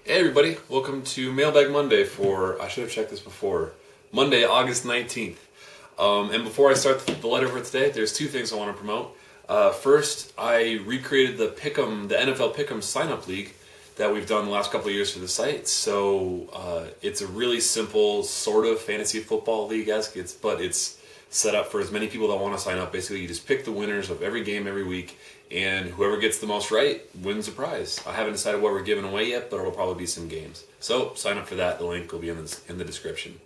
Hey everybody, welcome to Mailbag Monday for, I should have checked this before, Monday, August 19th. And before I start the letter for today, there's two things I want to promote. First, I recreated the NFL Pick'em sign-up league that we've done the last couple of years for the site. So it's a really simple sort of fantasy football league-esque, but it's set up for as many people that want to sign up. Basically, you just pick the winners of every game every week, and whoever gets the most right wins a prize. I haven't decided what we're giving away yet, but it'll probably be some games. So sign up for that. The link will be in the description.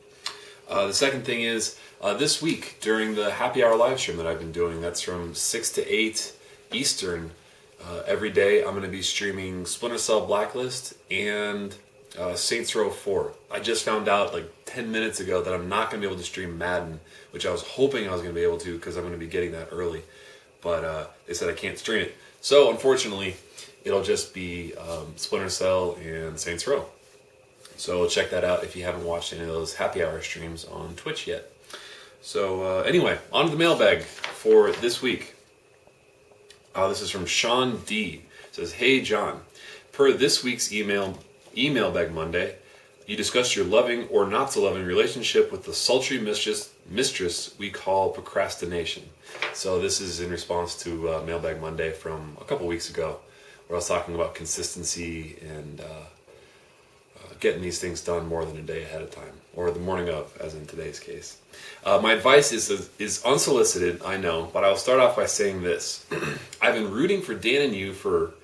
The second thing is, this week during the happy hour live stream that I've been doing, that's from 6 to 8 Eastern, every day I'm going to be streaming Splinter Cell Blacklist and Saints Row 4. I just found out like 10 minutes ago that I'm not going to be able to stream Madden, which I was hoping I was going to be able to because I'm going to be getting that early. But they said I can't stream it. So unfortunately, it'll just be Splinter Cell and Saints Row. So check that out if you haven't watched any of those happy hour streams on Twitch yet. So anyway, on to the mailbag for this week. This is from Sean D. It says, "Hey John, per this week's Emailbag Monday, you discussed your loving or not so loving relationship with the sultry mistress we call procrastination." So this is in response to Mailbag Monday from a couple weeks ago, where I was talking about consistency and getting these things done more than a day ahead of time, or the morning of, as in today's case. My advice is unsolicited, I know, but I'll start off by saying this. I've been rooting for Dan and you for,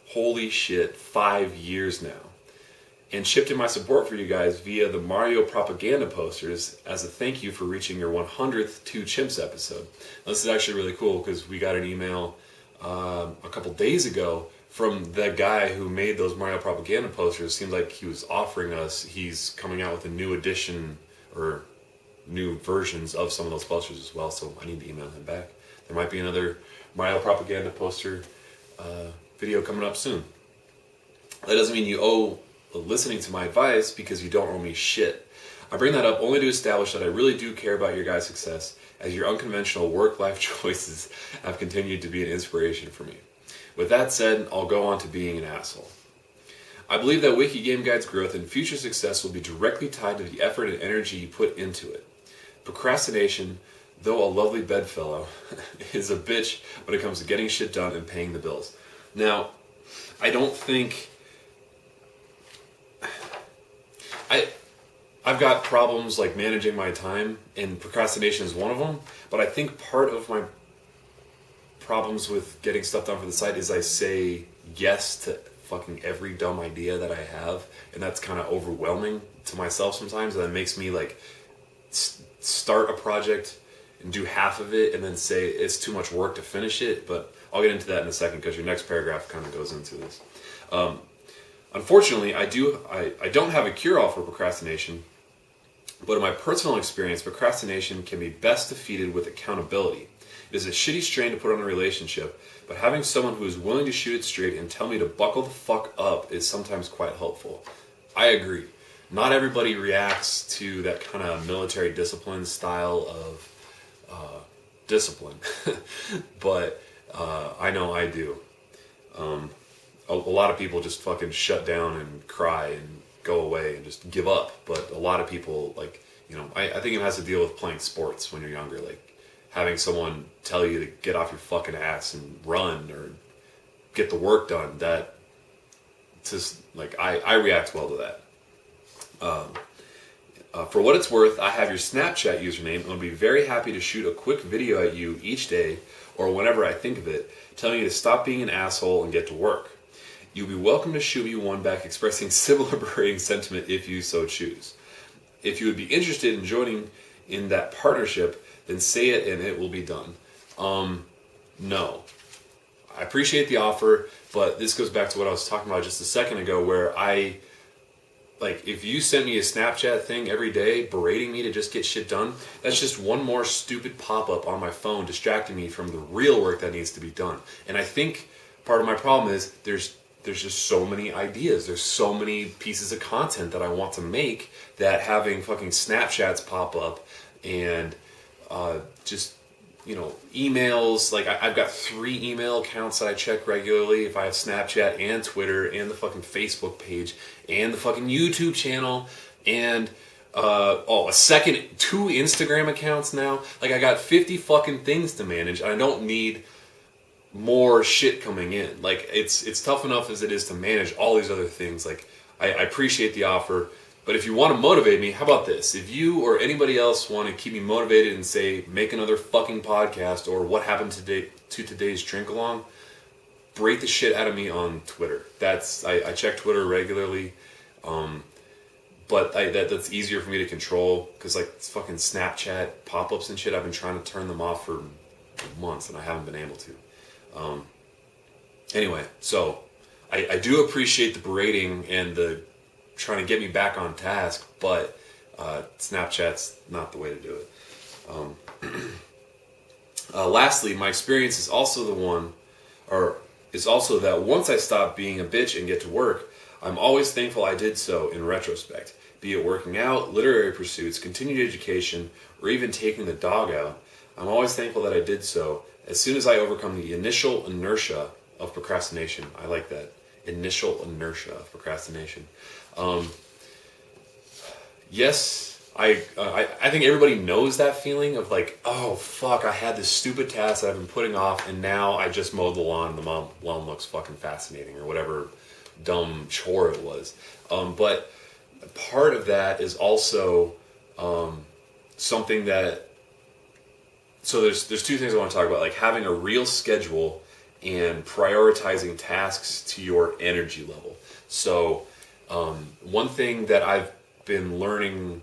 holy shit, 5 years now, and shipped in my support for you guys via the Mario propaganda posters as a thank you for reaching your 100th Two Chimps episode. Now, this is actually really cool because we got an email a couple days ago from the guy who made those Mario propaganda posters. It seems like he was offering us, he's coming out with a new edition or new versions of some of those posters as well, so I need to email him back. There might be another Mario propaganda poster video coming up soon. That doesn't mean you owe listening to my advice because you don't owe me shit. I bring that up only to establish that I really do care about your guys' success, as your unconventional work-life choices have continued to be an inspiration for me. With that said, I'll go on to being an asshole. I believe that WikiGameGuides' growth and future success will be directly tied to the effort and energy you put into it. Procrastination, though a lovely bedfellow, is a bitch when it comes to getting shit done and paying the bills. Now, I don't think... I've got problems like managing my time, and procrastination is one of them, but I think part of my problems with getting stuff done for the site is I say yes to fucking every dumb idea that I have, and that's kind of overwhelming to myself sometimes, and that makes me like start a project and do half of it and then say it's too much work to finish it. But I'll get into that in a second because your next paragraph kind of goes into this. Unfortunately, I don't have a cure-all for procrastination, but in my personal experience, procrastination can be best defeated with accountability. It is a shitty strain to put on a relationship, but having someone who is willing to shoot it straight and tell me to buckle the fuck up is sometimes quite helpful. I agree. Not everybody reacts to that kind of military discipline style of discipline, but I know I do. A lot of people just fucking shut down and cry and go away and just give up. But a lot of people, like, you know, I think it has to deal with playing sports when you're younger. Like, having someone tell you to get off your fucking ass and run or get the work done, that just, like, I react well to that. For what it's worth, I have your Snapchat username and I'll be very happy to shoot a quick video at you each day or whenever I think of it, telling you to stop being an asshole and get to work. You'll be welcome to shoot me one back expressing similar berating sentiment if you so choose. If you would be interested in joining in that partnership, then say it and it will be done. No. I appreciate the offer, but this goes back to what I was talking about just a second ago, where if you sent me a Snapchat thing every day berating me to just get shit done, that's just one more stupid pop-up on my phone distracting me from the real work that needs to be done. And I think part of my problem is there's just so many ideas. There's so many pieces of content that I want to make that having fucking Snapchats pop up and just emails. Like I've got 3 email accounts that I check regularly. If I have Snapchat and Twitter and the fucking Facebook page and the fucking YouTube channel and a second 2 Instagram accounts now. Like I got 50 fucking things to manage. And I don't need more shit coming in. Like it's tough enough as it is to manage all these other things. Like I appreciate the offer. But if you want to motivate me, how about this? If you or anybody else want to keep me motivated and say, make another fucking podcast or what happened today to today's drink along, break the shit out of me on Twitter. I check Twitter regularly, but that's easier for me to control because like it's fucking Snapchat pop-ups and shit, I've been trying to turn them off for months and I haven't been able to. Anyway, so I do appreciate the berating and the trying to get me back on task, but Snapchat's not the way to do it. Lastly, my experience is also that once I stop being a bitch and get to work, I'm always thankful I did so in retrospect. Be it working out, literary pursuits, continued education, or even taking the dog out, I'm always thankful that I did so as soon as I overcome the initial inertia of procrastination. I like that. Initial inertia of procrastination. Yes, I think everybody knows that feeling of like, oh fuck, I had this stupid task that I've been putting off and now I just mowed the lawn and the lawn looks fucking fascinating or whatever dumb chore it was. But part of that is also something that, so there's 2 things I want to talk about, like having a real schedule and prioritizing tasks to your energy level. So one thing that I've been learning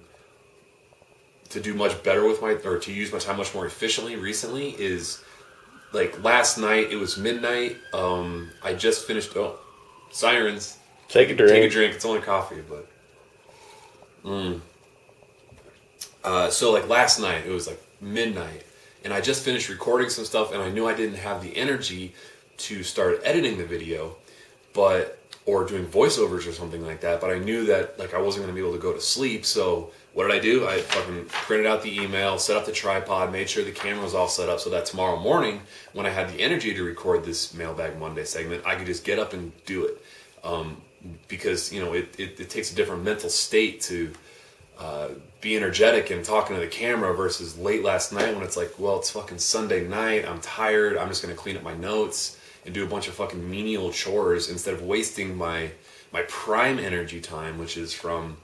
to do much better with to use my time much more efficiently recently is like last night, it was midnight. I just finished, sirens. Take a drink. Take a drink. It's only coffee, but. So like last night, it was like midnight, and I just finished recording some stuff, and I knew I didn't have the energy to start editing the video, or doing voiceovers or something like that. But I knew that like I wasn't going to be able to go to sleep. So what did I do? I fucking printed out the email, set up the tripod, made sure the camera was all set up so that tomorrow morning, when I had the energy to record this Mailbag Monday segment, I could just get up and do it. Because it takes a different mental state to be energetic and talking to the camera versus late last night when it's like, well, it's fucking Sunday night, I'm tired, I'm just going to clean up my notes and do a bunch of fucking menial chores instead of wasting my prime energy time, which is from,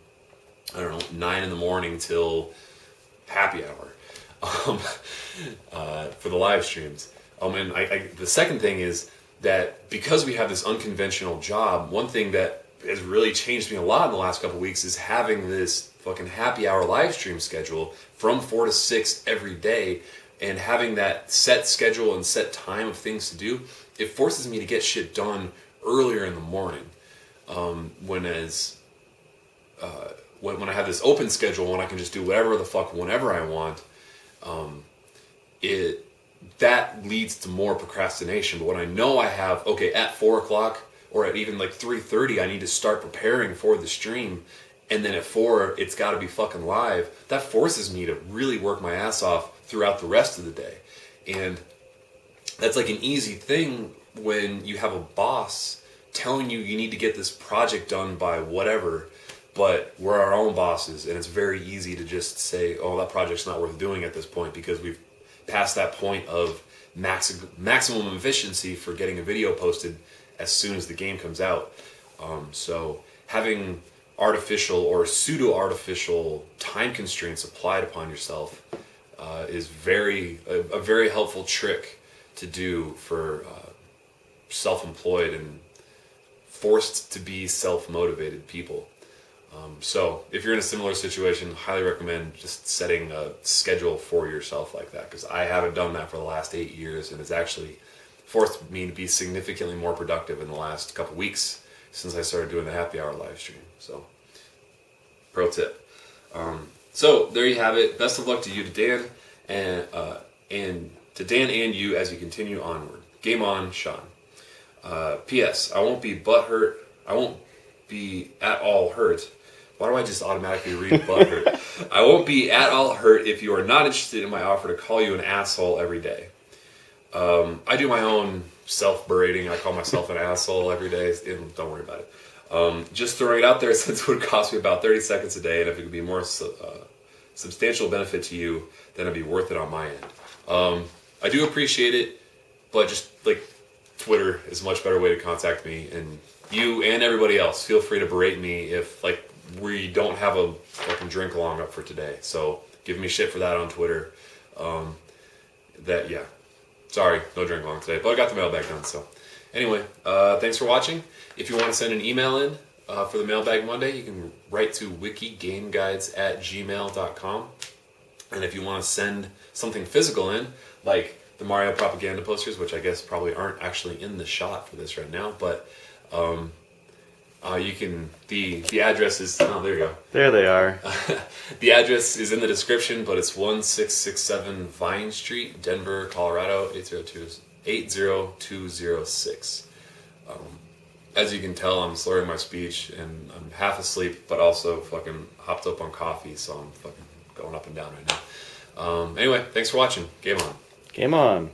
9 in the morning till happy hour for the live streams. And the second thing is that because we have this unconventional job, one thing that has really changed me a lot in the last couple of weeks is having this fucking happy hour live stream schedule from 4 to 6 every day, and having that set schedule and set time of things to do. It forces me to get shit done earlier in the morning. When I have this open schedule, when I can just do whatever the fuck whenever I want, that leads to more procrastination. But when I know I have, at 4 o'clock or at even like 3:30, I need to start preparing for the stream, and then at 4, it's got to be fucking live, that forces me to really work my ass off throughout the rest of the day. And that's like an easy thing when you have a boss telling you need to get this project done by whatever, but we're our own bosses, and it's very easy to just say, oh, that project's not worth doing at this point because we've passed that point of maximum efficiency for getting a video posted as soon as the game comes out. So having artificial or pseudo-artificial time constraints applied upon yourself is a very helpful trick to do for self-employed and forced to be self-motivated people. So if you're in a similar situation, highly recommend just setting a schedule for yourself like that, because I haven't done that for the last 8 years, and it's actually forced me to be significantly more productive in the last couple weeks since I started doing the happy hour live stream. So, pro tip. So there you have it. Best of luck to you, to Dan, and to Dan and you as you continue onward. Game on, Sean. P.S. I won't be at all hurt Why do I just automatically read butthurt? I won't be at all hurt if you are not interested in my offer to call you an asshole every day. I do my own self-berating. I call myself an asshole every day. Don't worry about it. Just throwing it out there since it would cost me about 30 seconds a day, and if it could be more substantial benefit to you, then it'd be worth it on my end. I do appreciate it, but just like Twitter is a much better way to contact me, and you and everybody else, feel free to berate me if like we don't have a fucking drink along up for today. So give me shit for that on Twitter. Sorry, no drink along today, but I got the mailbag done. So anyway, thanks for watching. If you want to send an email in for the Mailbag Monday, you can write to wikigameguides@gmail.com. And if you want to send something physical in, like the Mario propaganda posters, which I guess probably aren't actually in the shot for this right now, but you can, the address is, oh, there you go. There they are. The address is in the description, but it's 1667 Vine Street, Denver, Colorado, 80206. As you can tell, I'm slurring my speech, and I'm half asleep, but also fucking hopped up on coffee, so I'm fucking going up and down right now. Anyway, thanks for watching. Game on. Game on.